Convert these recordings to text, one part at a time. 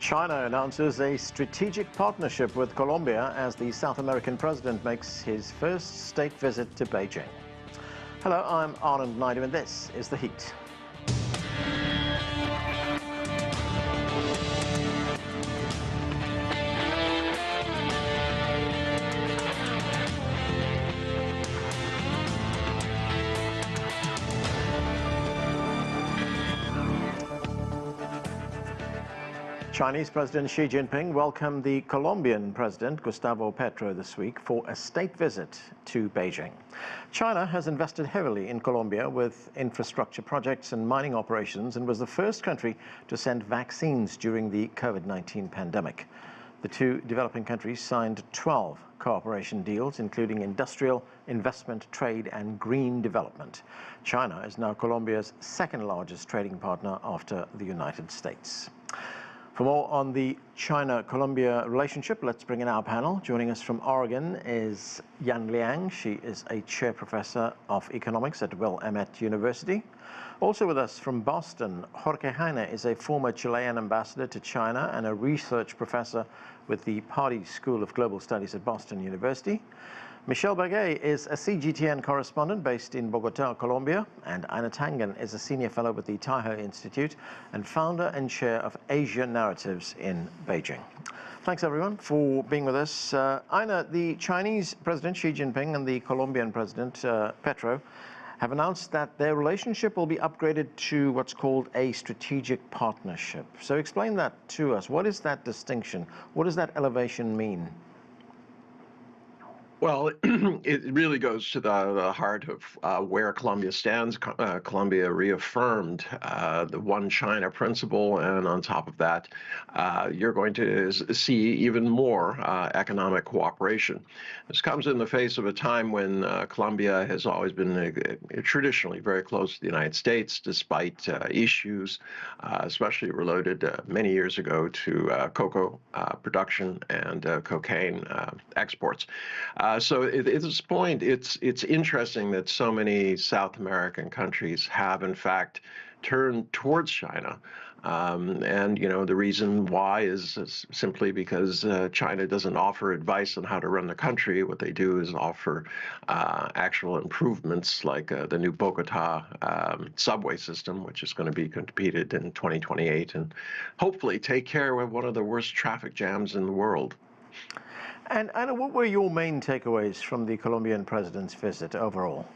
China announces a strategic partnership with Colombia as the South American president makes his first state visit to Beijing. Hello, I'm Anand Naidu and this is The Heat. Chinese President Xi Jinping welcomed the Colombian President Gustavo Petro this week for a state visit to Beijing. China has invested heavily in Colombia with infrastructure projects and mining operations and was the first country to send vaccines during the COVID-19 pandemic. The two developing countries signed 12 cooperation deals, including industrial, investment, trade, and green development. China is now Colombia's second largest trading partner after the United States. For more on the China-Colombia relationship, let's bring in our panel. Joining us from Oregon is Liang. She is a chair professor of economics at Willamette University. Also with us from Boston, Jorge Heine is a former Chilean ambassador to China and a research professor with the Pardee School of Global Studies at Boston University. Begue is a CGTN correspondent based in Bogota, Colombia, and Einar Tangen is a senior fellow with the Taihe Institute and founder and chair of Asia Narratives in Beijing. Thanks everyone for being with us. Einar, the Chinese President Xi Jinping and the Colombian President Petro have announced that their relationship will be upgraded to what's called a strategic partnership. So explain that to us. What is that distinction? What does that elevation mean? Well, it really goes to the heart of where Colombia stands. Colombia reaffirmed the One China principle, and on top of that, you're going to see even more economic cooperation. This comes in the face of a time when Colombia has always been traditionally very close to the United States, despite issues, especially related many years ago to cocoa production and cocaine exports. So at this point, it's interesting that so many South American countries have, in fact, turned towards China. And, you know, the reason why is simply because China doesn't offer advice on how to run the country. What they do is offer actual improvements like the new Bogota subway system, which is going to be completed in 2028, and hopefully take care of one of the worst traffic jams in the world. And Anna, what were your main takeaways from the Colombian president's visit overall?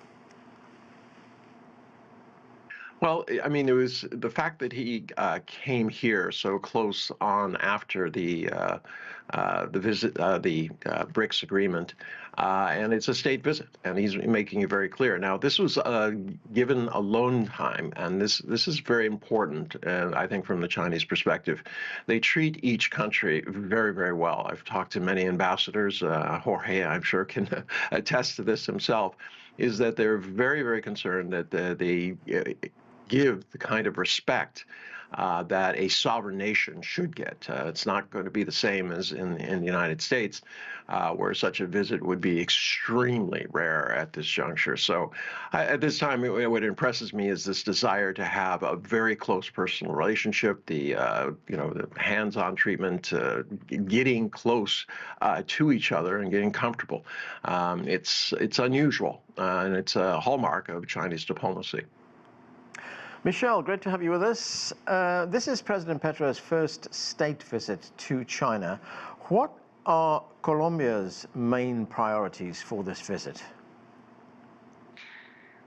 Well, I mean, it was the fact that he came here so close on after the visit, the BRICS agreement, and it's a state visit, and he's making it very clear. Now, this was given alone time, and this is very important, and I think from the Chinese perspective, they treat each country very, very well. I've talked to many ambassadors. Jorge, I'm sure, can attest to this himself. Is that they're very, very concerned that they give the kind of respect that a sovereign nation should get. It's not going to be the same as in the United States, where such a visit would be extremely rare at this juncture. So at this time, what impresses me is this desire to have a very close personal relationship, the hands-on treatment, getting close to each other and getting comfortable. It's unusual, and it's a hallmark of Chinese diplomacy. Michelle, great to have you with us. This is President Petro's first state visit to China. What are Colombia's main priorities for this visit?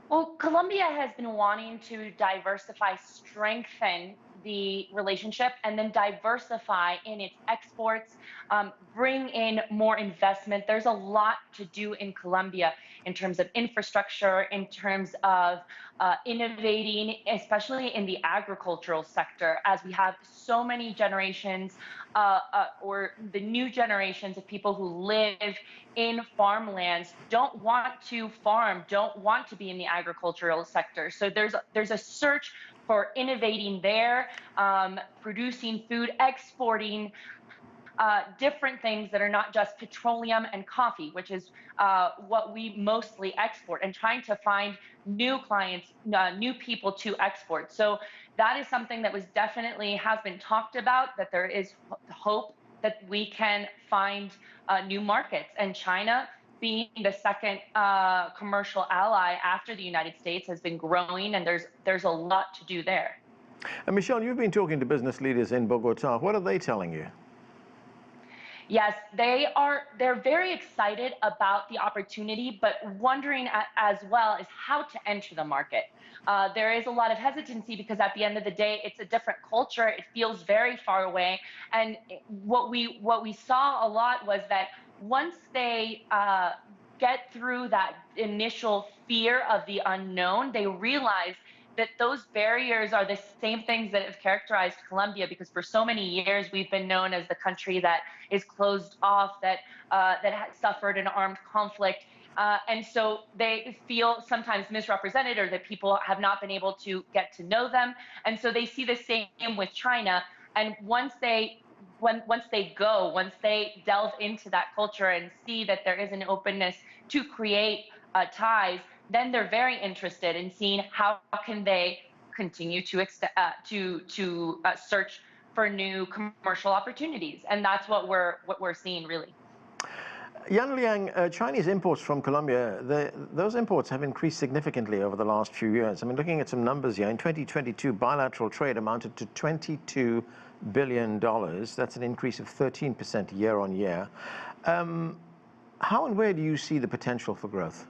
Well, Colombia has been wanting to diversify, strengthen the relationship, and then diversify in its exports, bring in more investment. There's a lot to do in Colombia in terms of infrastructure, in terms of innovating, especially in the agricultural sector, as we have so many generations or the new generations of people who live in farmlands don't want to farm, don't want to be in the agricultural sector. So there's a search for innovating there, producing food, exporting different things that are not just petroleum and coffee, which is what we mostly export, and trying to find new clients, new people to export. So that is something that was definitely has been talked about, that there is hope that we can find new markets. And China, being the second commercial ally after the United States, has been growing, and there's a lot to do there. And Michelle, you've been talking to business leaders in Bogota. What are they telling you? Yes, they're very excited about the opportunity, but wondering as well is how to enter the market. There is a lot of hesitancy because at the end of the day, it's a different culture. It feels very far away. And what we saw a lot was that once they get through that initial fear of the unknown, they realize that those barriers are the same things that have characterized Colombia, because for so many years we've been known as the country that is closed off, that has suffered an armed conflict. And so they feel sometimes misrepresented, or that people have not been able to get to know them. And so they see the same with China. And once they delve into that culture and see that there is an openness to create ties, then they're very interested in seeing how can they continue to search for new commercial opportunities, and that's what we're seeing really. Liang, Chinese imports from Colombia, those imports have increased significantly over the last few years. I mean, looking at some numbers here, in 2022, bilateral trade amounted to $22 billion. That's an increase of 13% year on year. How and where do you see the potential for growth?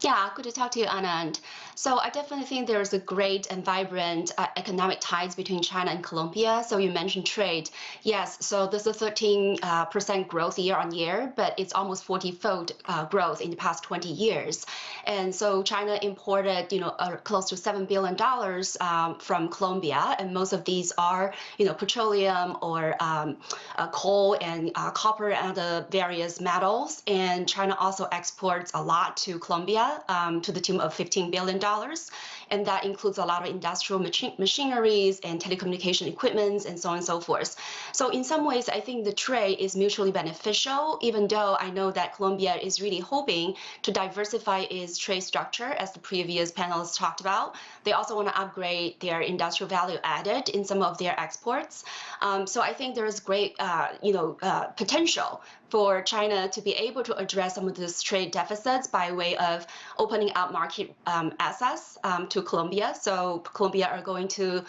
Yeah, good to talk to you, Anand. So I definitely think there's a great and vibrant economic ties between China and Colombia. So you mentioned trade. Yes, so this is 13% growth year on year, but it's almost 40-fold growth in the past 20 years. And so China imported, close to $7 billion from Colombia, and most of these are, petroleum or coal and copper and other various metals. And China also exports a lot to Colombia, to the tune of $15 billion. And that includes a lot of industrial machineries and telecommunication equipments and so on and so forth. So in some ways, I think the trade is mutually beneficial, even though I know that Colombia is really hoping to diversify its trade structure, as the previous panelists talked about. They also want to upgrade their industrial value added in some of their exports. So I think there is great, potential for China to be able to address some of these trade deficits by way of opening up market access to Colombia. So Colombia are going to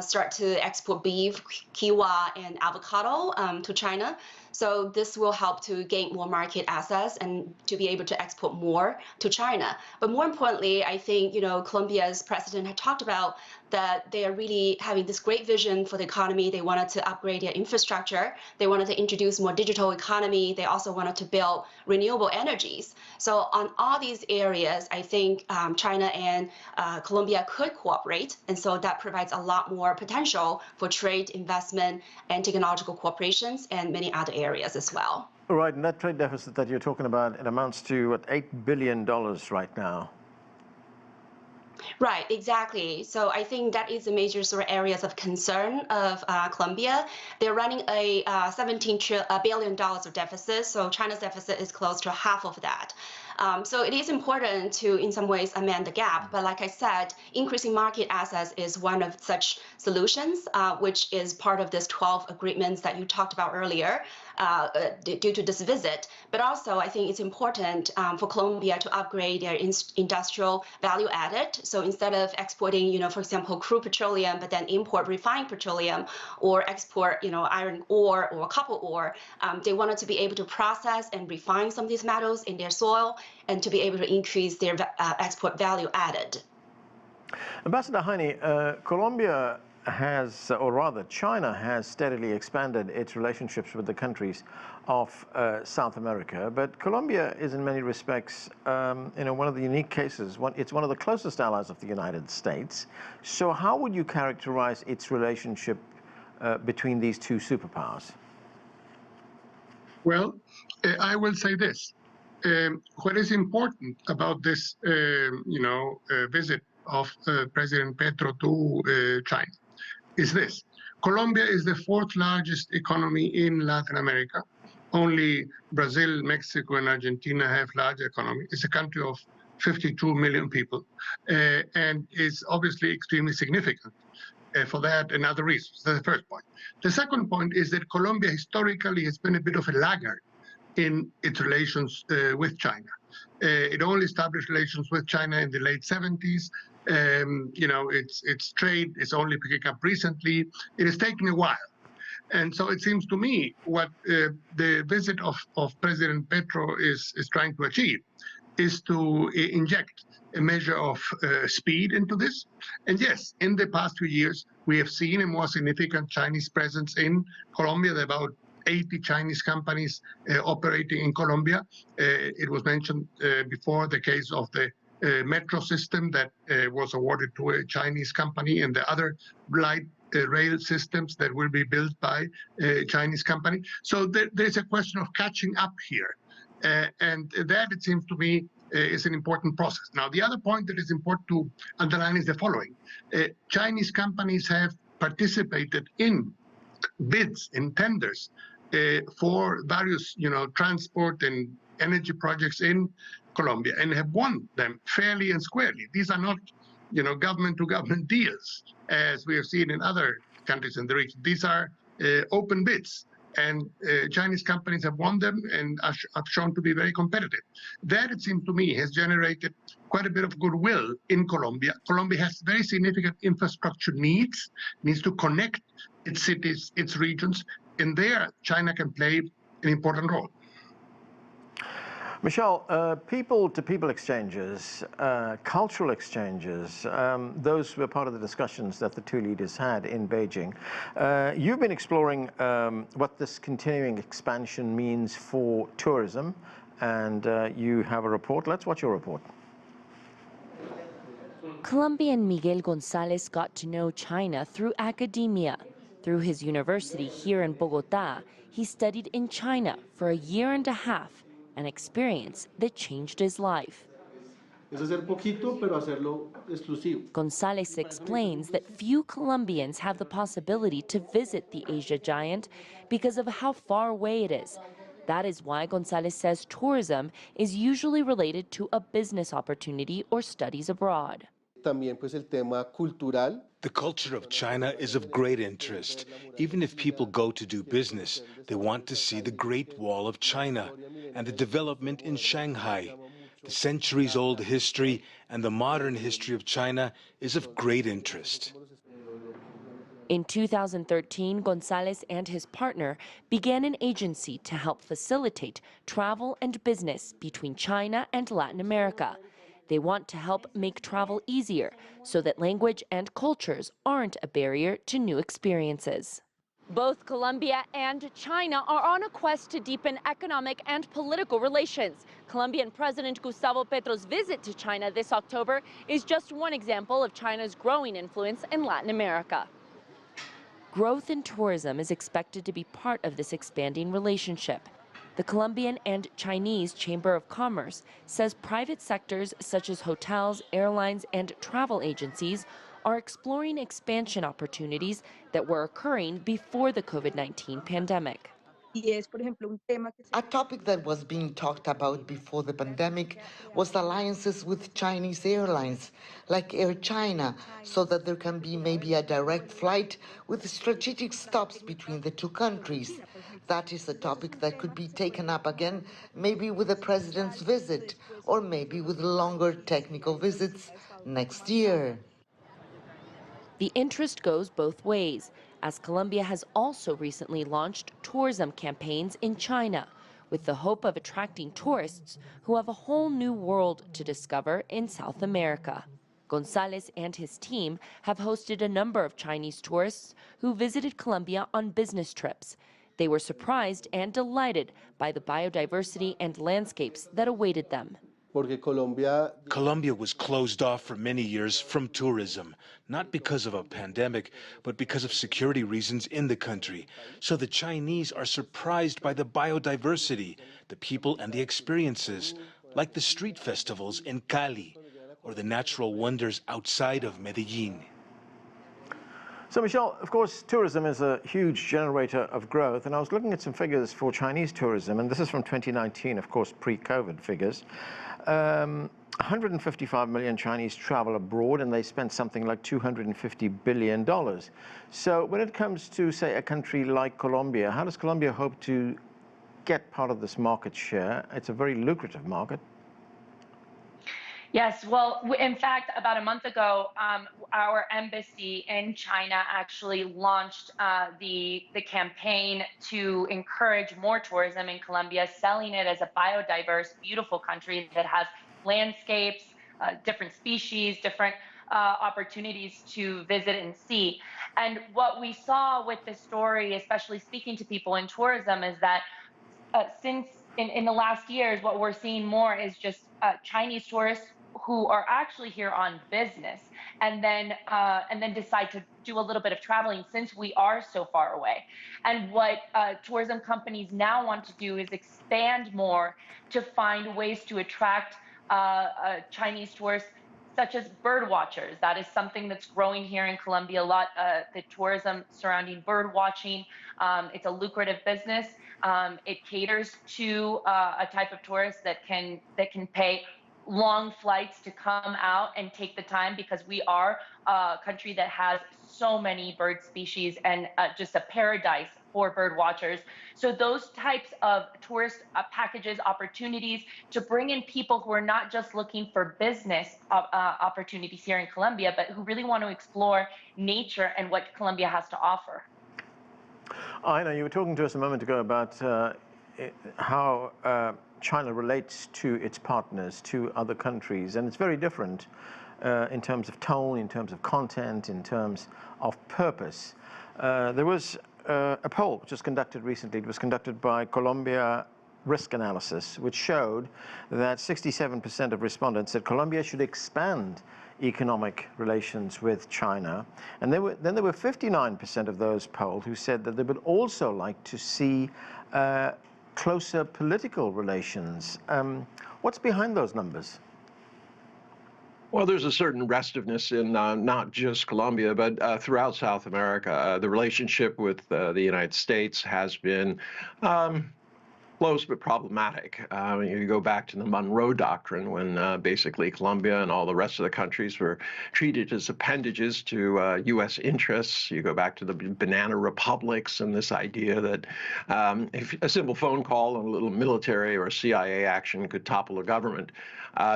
start to export beef, quinoa, and avocado to China. So this will help to gain more market access and to be able to export more to China. But more importantly, I think, Colombia's president had talked about that they are really having this great vision for the economy. They wanted to upgrade their infrastructure. They wanted to introduce more digital economy. They also wanted to build renewable energies. So on all these areas, I think China and Colombia could cooperate. And so that provides a lot more potential for trade, investment, and technological cooperations and many other areas as well. Right, and that trade deficit that you're talking about, it amounts to, what, $8 billion right now? Right, exactly. So I think that is the major sort of areas of concern of Colombia. They're running a $17 billion of deficit. So China's deficit is close to half of that. So it is important to, in some ways, amend the gap. But like I said, increasing market access is one of such solutions, which is part of this 12 agreements that you talked about earlier due to this visit. But also, I think it's important for Colombia to upgrade their industrial value added. So instead of exporting, for example, crude petroleum, but then import refined petroleum, or export, iron ore or copper ore, they wanted to be able to process and refine some of these metals in their soil and to be able to increase their export value added. Ambassador Heine, Colombia has, or rather China has steadily expanded its relationships with the countries of South America, but Colombia is in many respects, one of the unique cases. It's one of the closest allies of the United States. So how would you characterize its relationship between these two superpowers? Well, I will say this. What is important about this, visit of President Petro to China is this. Colombia is the fourth largest economy in Latin America. Only Brazil, Mexico, and Argentina have larger economies. It's a country of 52 million people, and is obviously extremely significant for that and other reasons. That's the first point. The second point is that Colombia historically has been a bit of a laggard in its relations with China. It only established relations with China in the late 70s. Its trade is only picking up recently. It is taking a while. And so it seems to me what the visit of President Petro is trying to achieve is to inject a measure of speed into this. And yes, in the past few years, we have seen a more significant Chinese presence in Colombia. There are about 80 Chinese companies operating in Colombia. It was mentioned before the case of the metro system that was awarded to a Chinese company, and the other light rail systems that will be built by a Chinese company. So there's a question of catching up here. And that, it seems to me, is an important process. Now, the other point that is important to underline is the following. Chinese companies have participated in bids, in tenders, for various, transport and energy projects in Colombia, and have won them fairly and squarely. These are not, government-to-government deals, as we have seen in other countries in the region. These are open bids, and Chinese companies have won them and have shown to be very competitive. That, it seems to me, has generated quite a bit of goodwill in Colombia. Colombia has very significant infrastructure needs to connect its cities, its regions, and there China can play an important role. Michelle, people-to-people exchanges, cultural exchanges, those were part of the discussions that the two leaders had in Beijing. You've been exploring what this continuing expansion means for tourism, and you have a report. Let's watch your report. Colombian Miguel González got to know China through academia. Through his university here in Bogota, he studied in China for a year and a half, an experience that changed his life. González explains that few Colombians have the possibility to visit the Asia giant because of how far away it is. That is why González says tourism is usually related to a business opportunity or studies abroad. The culture of China is of great interest. Even if people go to do business, they want to see the Great Wall of China and the development in Shanghai. The centuries-old history and the modern history of China is of great interest. In 2013, González and his partner began an agency to help facilitate travel and business between China and Latin America. They want to help make travel easier so that language and cultures aren't a barrier to new experiences. Both Colombia and China are on a quest to deepen economic and political relations. Colombian President Gustavo Petro's visit to China this October is just one example of China's growing influence in Latin America. Growth in tourism is expected to be part of this expanding relationship. The Colombian and Chinese Chamber of Commerce says private sectors such as hotels, airlines, and travel agencies are exploring expansion opportunities that were occurring before the COVID-19 pandemic. A topic that was being talked about before the pandemic was alliances with Chinese airlines, like Air China, so that there can be maybe a direct flight with strategic stops between the two countries. That is a topic that could be taken up again, maybe with the president's visit, or maybe with longer technical visits next year. The interest goes both ways, as Colombia has also recently launched tourism campaigns in China, with the hope of attracting tourists who have a whole new world to discover in South America. González and his team have hosted a number of Chinese tourists who visited Colombia on business trips. They were surprised and delighted by the biodiversity and landscapes that awaited them. Colombia was closed off for many years from tourism, not because of a pandemic, but because of security reasons in the country. So the Chinese are surprised by the biodiversity, the people and the experiences, like the street festivals in Cali, or the natural wonders outside of Medellin. So, Michelle, of course, tourism is a huge generator of growth, and I was looking at some figures for Chinese tourism, and this is from 2019, of course, pre-COVID figures. 155 million Chinese travel abroad, and they spent something like $250 billion. So when it comes to, say, a country like Colombia, how does Colombia hope to get part of this market share? It's a very lucrative market. Yes, well, in fact, about a month ago, our embassy in China actually launched the campaign to encourage more tourism in Colombia, selling it as a biodiverse, beautiful country that has landscapes, different species, different opportunities to visit and see. And what we saw with this story, especially speaking to people in tourism, is that since in the last years, what we're seeing more is just Chinese tourists who are actually here on business and then decide to do a little bit of traveling since we are so far away. And what tourism companies now want to do is expand more to find ways to attract Chinese tourists, such as bird watchers. That is something that's growing here in Colombia a lot, the tourism surrounding bird watching. It's a lucrative business. It caters to a type of tourist that can pay long flights to come out and take the time, because we are a country that has so many bird species and just a paradise for bird watchers. So those types of tourist packages, opportunities to bring in people who are not just looking for business opportunities here in Colombia, but who really want to explore nature and what Colombia has to offer. Einar, you were talking to us a moment ago about how China relates to its partners, to other countries, and it's very different in terms of tone, in terms of content, in terms of purpose. There was a poll just conducted recently. It was conducted by Colombia Risk Analysis, which showed that 67% of respondents said Colombia should expand economic relations with China. And there were 59% of those polled who said that they would also like to see closer political relations. What's behind those numbers? Well, there's a certain restiveness in not just Colombia, but throughout South America. The relationship with the United States has been close but problematic. You go back to the Monroe Doctrine, when basically Colombia and all the rest of the countries were treated as appendages to U.S. interests. You go back to the banana republics and this idea that if a simple phone call and a little military or CIA action could topple a government.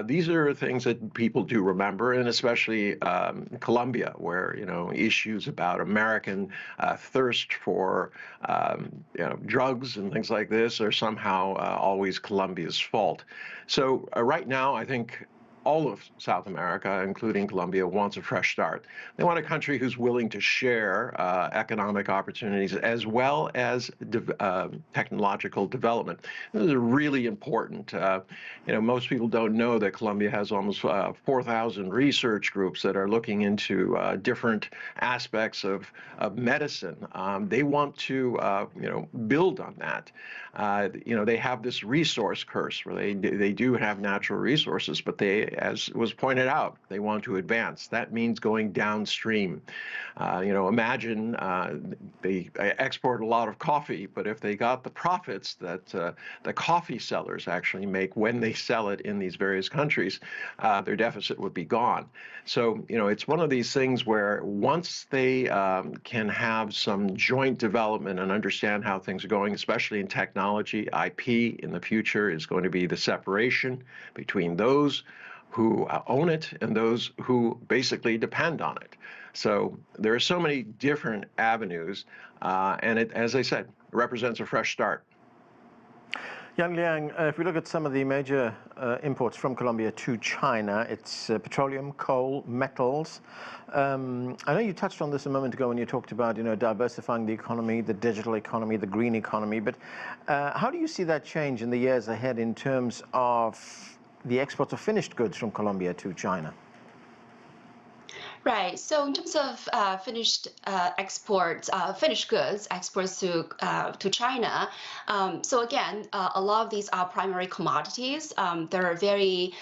These are things that people do remember, and especially Colombia, where issues about American thirst for drugs and things like this are somehow always Colombia's fault. So right now, I think all of South America, including Colombia, wants a fresh start. They want a country who's willing to share economic opportunities as well as technological development. This is really important. Most people don't know that Colombia has almost 4,000 research groups that are looking into different aspects of medicine. They want to, build on that. They have this resource curse where they do have natural resources, but they, as was pointed out, they want to advance. That means going downstream. Imagine they export a lot of coffee, but if they got the profits that the coffee sellers actually make when they sell it in these various countries, their deficit would be gone. So, it's one of these things where once they can have some joint development and understand how things are going, especially in technology, IP in the future is going to be the separation between those who own it and those who basically depend on it. So there are so many different avenues, and it, as I said, represents a fresh start. Liang, if we look at some of the major imports from Colombia to China, it's petroleum, coal, metals. I know you touched on this a moment ago when you talked about, diversifying the economy, the digital economy, the green economy. But how do you see that change in the years ahead in terms of the exports of finished goods from Colombia to China? Right. So in terms of finished goods exports to China, so again, a lot of these are primary commodities. There are very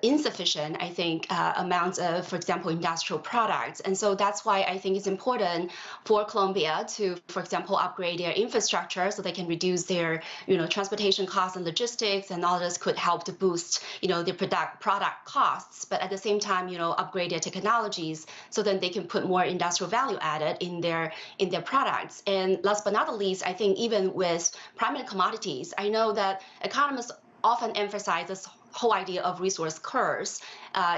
insufficient, I think, amounts of, for example, industrial products, and so that's why I think it's important for Colombia to, for example, upgrade their infrastructure so they can reduce their, transportation costs and logistics, and all this could help to boost, their product costs. But at the same time, upgrade their technology so then they can put more industrial value added in their products. And last but not the least, I think even with primary commodities, I know that economists often emphasize this whole idea of resource curse.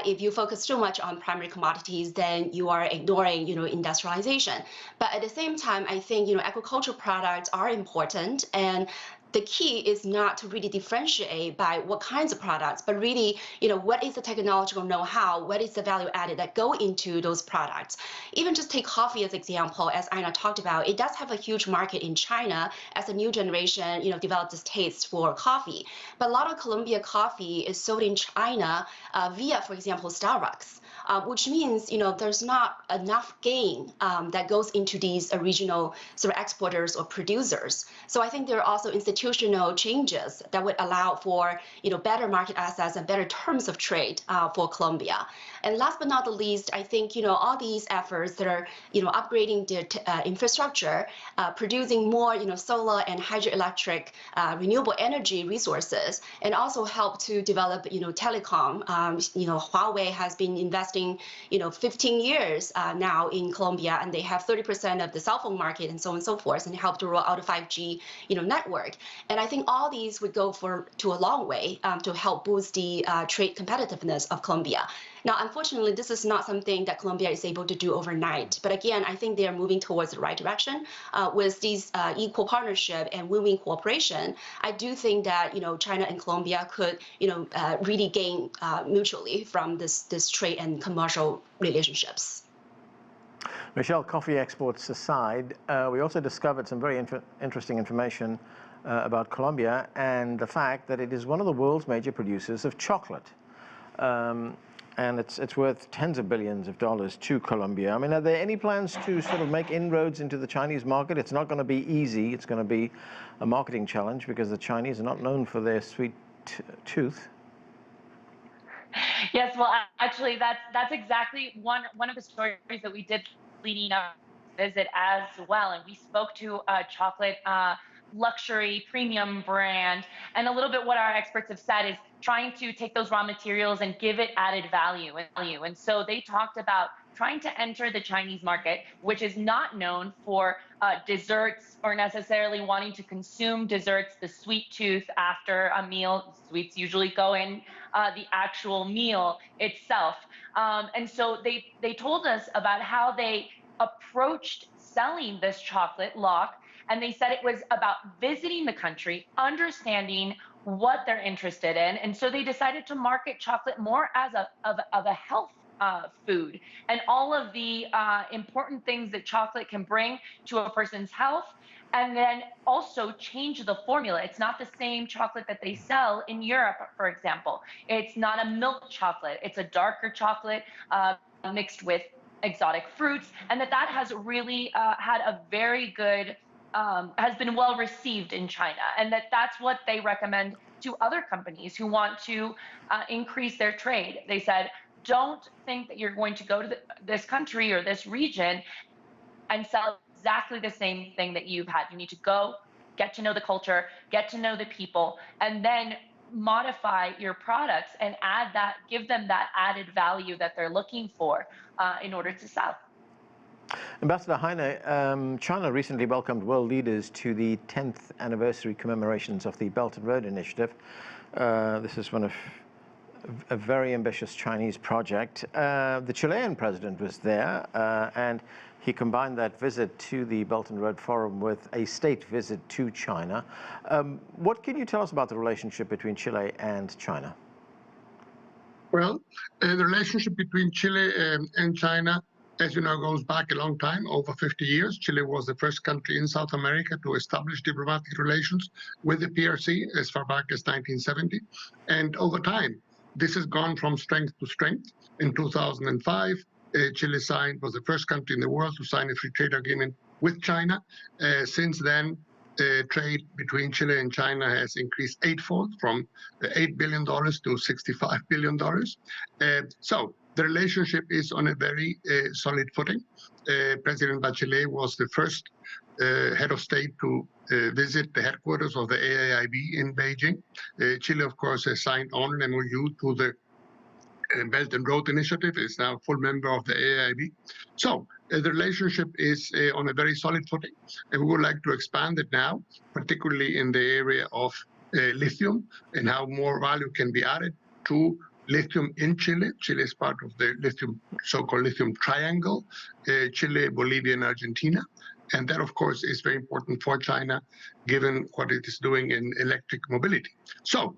If you focus too much on primary commodities, then you are ignoring, industrialization. But at the same time, I think, agricultural products are important, and the key is not to really differentiate by what kinds of products, but really, what is the technological know-how, what is the value added that go into those products. Even just take coffee as example, as Einar talked about, it does have a huge market in China as a new generation, developed this taste for coffee. But a lot of Colombia coffee is sold in China via, for example, Starbucks. Which means, there's not enough gain that goes into these regional sort of exporters or producers. So I think there are also institutional changes that would allow for, better market access and better terms of trade for Colombia. And last but not the least, I think, all these efforts that are, upgrading their infrastructure, producing more, solar and hydroelectric renewable energy resources, and also help to develop, telecom. Huawei has been investing 15 years now in Colombia, and they have 30% of the cell phone market and so on and so forth, and help to roll out a 5G network. And I think all these would go to a long way to help boost the trade competitiveness of Colombia. Now, unfortunately, this is not something that Colombia is able to do overnight. But again, I think they are moving towards the right direction with these equal partnership and win-win cooperation. I do think that China and Colombia could really gain mutually from this trade and commercial relationships. Michelle, coffee exports aside, we also discovered some very interesting information about Colombia and the fact that it is one of the world's major producers of chocolate. And it's worth tens of billions of dollars to Colombia. I mean, are there any plans to sort of make inroads into the Chinese market? It's not going to be easy. It's going to be a marketing challenge because the Chinese are not known for their sweet tooth. Yes, well, actually, that's exactly one of the stories that we did leading up to visit as well. And we spoke to a chocolate luxury premium brand, and a little bit what our experts have said is trying to take those raw materials and give it added value. And so they talked about trying to enter the Chinese market, which is not known for desserts or necessarily wanting to consume desserts, the sweet tooth after a meal. Sweets usually go in the actual meal itself. And so they told us about how they approached selling this chocolate lock. And they said it was about visiting the country, understanding what they're interested in. And so they decided to market chocolate more as a health food, and all of the important things that chocolate can bring to a person's health. And then also change the formula. It's not the same chocolate that they sell in Europe, for example. It's not a milk chocolate. It's a darker chocolate mixed with exotic fruits. And that has really had a very good has been well received in China, and that's what they recommend to other companies who want to increase their trade. They said, don't think that you're going to go to this country or this region and sell exactly the same thing that you've had. You need to go, get to know the culture, get to know the people, and then modify your products and give them that added value that they're looking for in order to sell. Ambassador Heine, China recently welcomed world leaders to the 10th anniversary commemorations of the Belt and Road Initiative. This is one of a very ambitious Chinese project. The Chilean president was there, and he combined that visit to the Belt and Road Forum with a state visit to China. What can you tell us about the relationship between Chile and China? Well, the relationship between Chile and China, as you know, goes back a long time, over 50 years. Chile was the first country in South America to establish diplomatic relations with the PRC as far back as 1970. And over time, this has gone from strength to strength. In 2005, Chile was the first country in the world to sign a free trade agreement with China. Since then, trade between Chile and China has increased eightfold, from $8 billion to $65 billion. So the relationship is on a very solid footing. President Bachelet was the first head of state to visit the headquarters of the AIIB in Beijing. Chile, of course, has signed on an MOU to the Belt and Road Initiative, is now a full member of the AIIB. So the relationship is on a very solid footing, and we would like to expand it now, particularly in the area of lithium and how more value can be added to lithium in Chile. Chile is part of the lithium, so-called lithium triangle, Chile, Bolivia, and Argentina. And that, of course, is very important for China, given what it is doing in electric mobility. So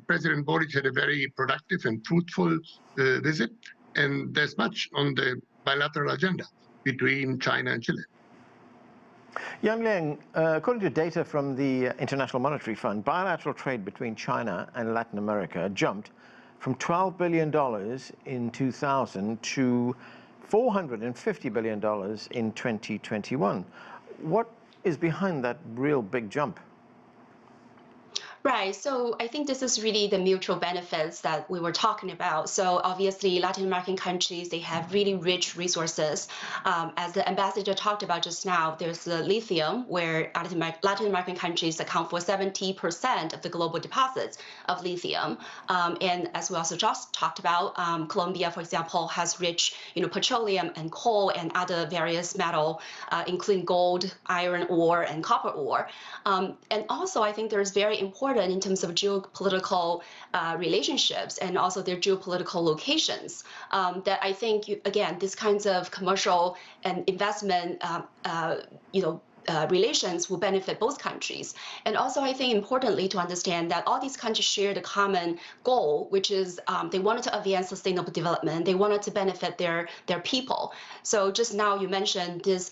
President Boric had a very productive and fruitful visit, and there's much on the bilateral agenda between China and Chile. Liang, according to data from the International Monetary Fund, bilateral trade between China and Latin America jumped from $12 billion in 2000 to $450 billion in 2021. What is behind that real big jump? Right. So I think this is really the mutual benefits that we were talking about. So obviously, Latin American countries, they have really rich resources. As the ambassador talked about just now, there's the lithium, where Latin American countries account for 70% of the global deposits of lithium. And as we also just talked about, Colombia, for example, has rich, petroleum and coal and other various metal, including gold, iron ore, and copper ore. And also, I think there's very important in terms of geopolitical relationships and also their geopolitical locations, that I think, again, these kinds of commercial and investment, relations will benefit both countries. And also, I think importantly to understand that all these countries share the common goal, which is they wanted to advance sustainable development. They wanted to benefit their people. So just now you mentioned this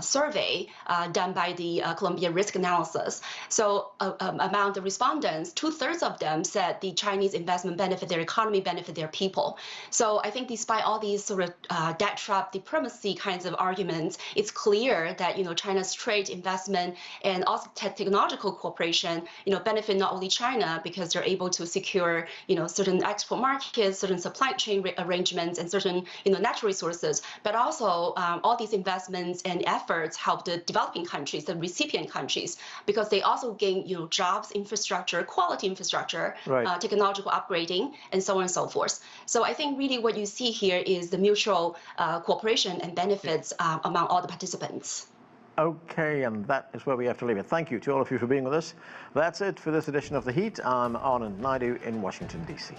survey done by the Colombian risk analysis. So among the respondents, 2/3 of them said the Chinese investment benefit their economy, benefit their people. So I think despite all these sort of debt trap diplomacy kinds of arguments, it's clear that China's trade, investment, and also technological cooperation, benefit not only China because they're able to secure, certain export markets, certain supply chain arrangements, and certain, natural resources, but also all these investments and efforts help the developing countries, the recipient countries, because they also gain, jobs, infrastructure, quality infrastructure, right, technological upgrading, and so on and so forth. So I think really what you see here is the mutual cooperation and benefits among all the participants. Okay, and that is where we have to leave it. Thank you to all of you for being with us. That's it for this edition of The Heat. I'm Anand Naidu in Washington, D.C.